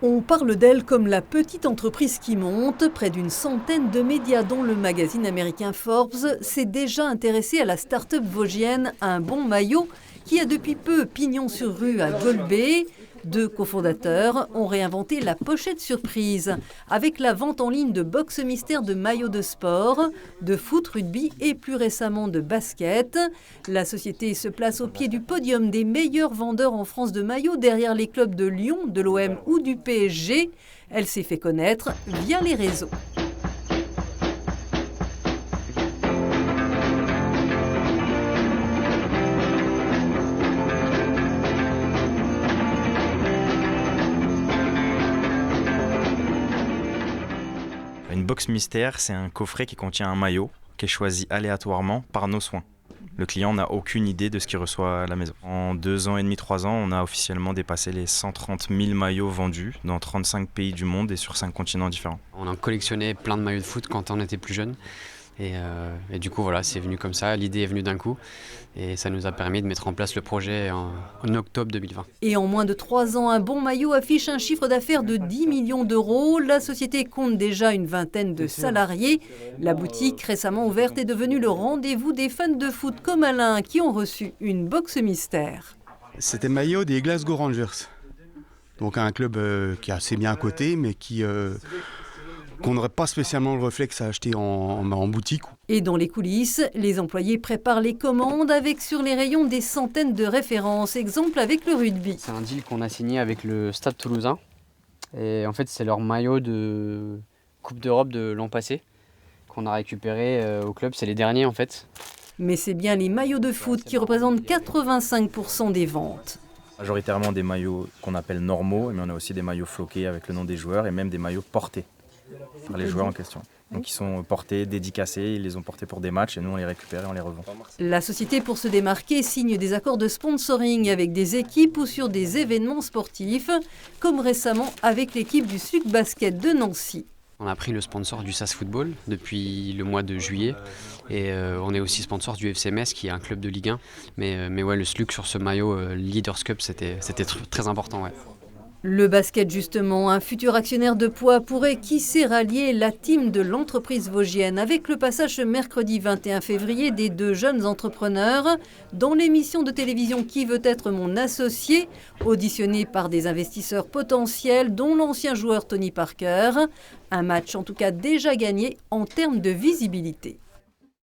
On parle d'elle comme la petite entreprise qui monte. Près d'une centaine de médias, dont le magazine américain Forbes, s'est déjà intéressé à la start-up vosgienne Un Bon Maillot, qui a depuis peu pignon sur rue à Golbet. Deux cofondateurs ont réinventé la pochette surprise avec la vente en ligne de box mystères de maillots de sport, de foot, rugby et plus récemment de basket. La société se place au pied du podium des meilleurs vendeurs en France de maillots derrière les clubs de Lyon, de l'OM ou du PSG. Elle s'est fait connaître via les réseaux. Une box mystère, c'est un coffret qui contient un maillot qui est choisi aléatoirement par nos soins. Le client n'a aucune idée de ce qu'il reçoit à la maison. En 2 ans et demi, 3 ans, on a officiellement dépassé les 130 000 maillots vendus dans 35 pays du monde et sur 5 continents différents. On a collectionné plein de maillots de foot quand on était plus jeune. Et du coup, voilà, c'est venu comme ça. L'idée est venue d'un coup. Et ça nous a permis de mettre en place le projet en octobre 2020. Et en moins de 3 ans, Un Bon Maillot affiche un chiffre d'affaires de 10 millions d'euros. La société compte déjà une vingtaine de salariés. La boutique, récemment ouverte, est devenue le rendez-vous des fans de foot comme Alain qui ont reçu une box mystère. C'était le maillot des Glasgow Rangers. Donc un club qui est assez bien coté, mais qu'on n'aurait pas spécialement le réflexe à acheter en boutique. Et dans les coulisses, les employés préparent les commandes avec sur les rayons des centaines de références. Exemple avec le rugby. C'est un deal qu'on a signé avec le Stade Toulousain. Et en fait, c'est leur maillot de Coupe d'Europe de l'an passé qu'on a récupéré au club. C'est les derniers en fait. Mais c'est bien les maillots de foot qui représentent 85% des ventes. Majoritairement des maillots qu'on appelle normaux, mais on a aussi des maillots floqués avec le nom des joueurs et même des maillots portés par les joueurs en question. Donc ils sont portés, dédicacés, ils les ont portés pour des matchs et nous on les récupère et on les revend. La société, pour se démarquer, signe des accords de sponsoring avec des équipes ou sur des événements sportifs, comme récemment avec l'équipe du SLUC Basket de Nancy. On a pris le sponsor du SAS Football depuis le mois de juillet et on est aussi sponsor du FC Metz qui est un club de Ligue 1. Mais ouais, le SLUC sur ce maillot Leaders Cup, c'était très important. Ouais. Le basket justement, un futur actionnaire de poids pourrait qui sait rallier la team de l'entreprise vosgienne avec le passage ce mercredi 21 février des deux jeunes entrepreneurs dans l'émission de télévision Qui veut être mon associé, auditionné par des investisseurs potentiels dont l'ancien joueur Tony Parker. Un match en tout cas déjà gagné en termes de visibilité.